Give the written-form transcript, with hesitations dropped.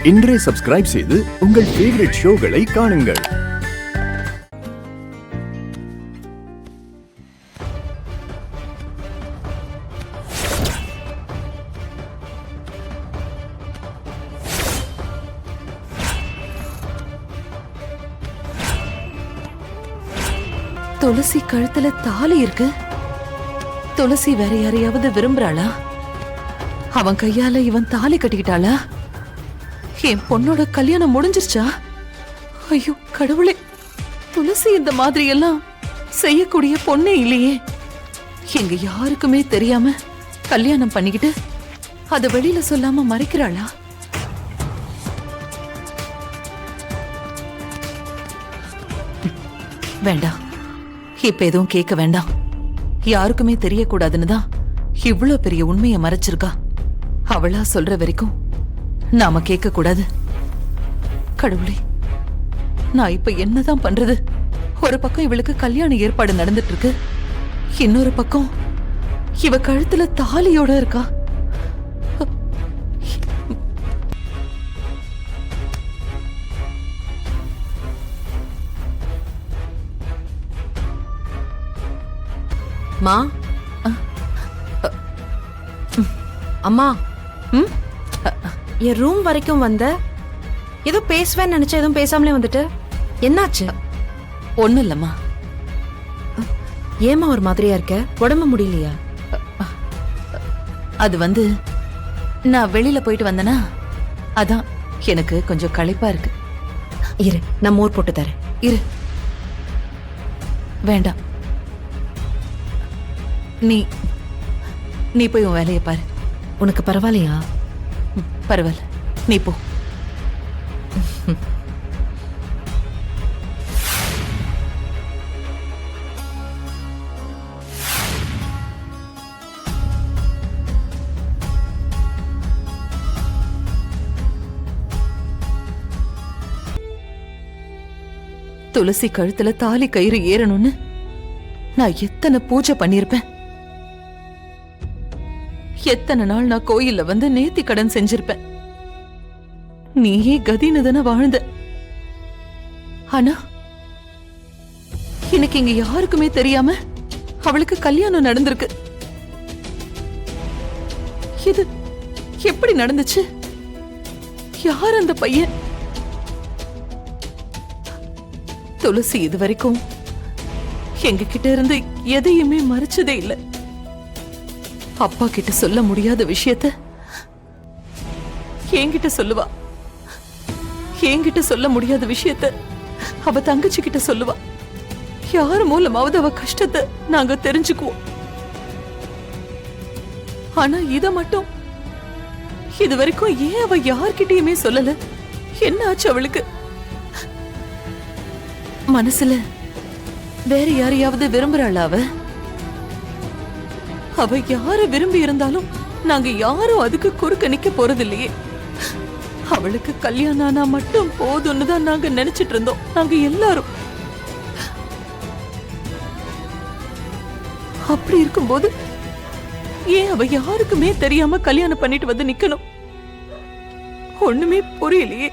இன்றே சப்ஸ்கிரைப் செய்து உங்கள் ஃபேவரட் ஷோகளை காணுங்கள். துளசி கழுத்துல தாலி இருக்கு. துளசி வேற யாரையாவது விரும்புறாளா? அவன் கையால இவன் தாலி கட்டிக்கிட்டாளா? என் பொண்ணோட கல்யாணம் முடிஞ்சிருச்சா? ஐயோ கடவுளே, துளசி இந்த மாதிரி எல்லாம் செய்யக்கூடிய பொண்ணே இல்லையே. எங்க யாருக்குமே தெரியாம கல்யாணம் பண்ணிக்கிட்டு அத வெளியில சொல்லாம மறைக்கிறாளா? வேண்டாம், இப்ப எதுவும் கேட்க வேண்டாம். யாருக்குமே தெரியக்கூடாதுன்னு தான் இவ்ளோ பெரிய உண்மையை மறைச்சிருக்கா. அவளா சொல்ற வரைக்கும் நாம கேட்க கூடாது. கடவுளே, நான் இப்ப என்னதான் பண்றது? ஒரு பக்கம் இவளுக்கு கல்யாண ஏற்பாடு நடந்துட்டு இருக்கு, இன்னொரு பக்கம் இவ கழுத்துல தாலியோட இருக்கா. மா, அம்மா, என் ரூம் வரைக்கும் வந்த, ஏதோ பேசுவேன்னு நினைச்ச, எதுவும் பேசாமலே வந்துட்டு என்னாச்சு? ஒண்ணும் இல்லம்மா. ஏமா ஒரு மாதிரியா இருக்க? உடம்பு முடியலையா? அது வந்து நான் வெளியில போயிட்டு வந்தனா, அதான் எனக்கு கொஞ்சம் களைப்பா இருக்கு. இரு, நான் மோர் போட்டு தரேன். இரு, வேண்டாம். நீ போய் உன் வேலையை பாரு. உனக்கு பரவாயில்லையா? பரவாயில்ல, நீ போ. துளசி கழுத்துல தாலி கயிறு ஏறணும்னு நான் எத்தனை பூஜை பண்ணிருப்பேன். எத்தனை நாள் நான் கோயில்ல வந்து நேர்த்தி கடன் செஞ்சிருப்பேன். நீயே கதின்னு தானே வாழ்ந்த. ஆனா இன்னைக்கு இங்க யாருக்குமே தெரியாம அவளுக்கு கல்யாணம் நடந்திருக்கு. இது எப்படி நடந்துச்சு? யார் அந்த பையன்? துளசி இது வரைக்கும் எங்க கிட்ட இருந்து எதையுமே மறைச்சதே இல்லை. அப்பா கிட்ட சொல்ல முடியாத விஷயத்த என்கிட்ட சொல்லுவா. என்கிட்ட சொல்ல முடியாத விஷயத்த அவ தங்கச்சி கிட்ட சொல்லுவா. யார் மூலமாவது அவ கஷ்டத்தை நாங்க தெரிஞ்சுக்குவோம். ஆனா இத மட்டும் இது வரைக்கும் ஏன் அவ யார்கிட்டயுமே சொல்லல? என்ன ஆச்சு அவளுக்கு? மனசுல வேற யாரையாவது விரும்புறாளா? அவ யார விரும்பி இருந்தாலும் நாங்க யாரும் அதுக்கு குறுக்க நிக்க போறதில்லையே. அவளுக்கு கல்யாணம் ஆனா மட்டும் போதும்னு தான் நாங்க நினைச்சிட்டு இருந்தோம், நாங்க எல்லாரும். அப்படி இருக்கும்போது ஏன் அவ யாருக்குமே தெரியாம கல்யாணம் பண்ணிட்டு வந்து நிக்கணும்? ஒண்ணுமே புரியலையே.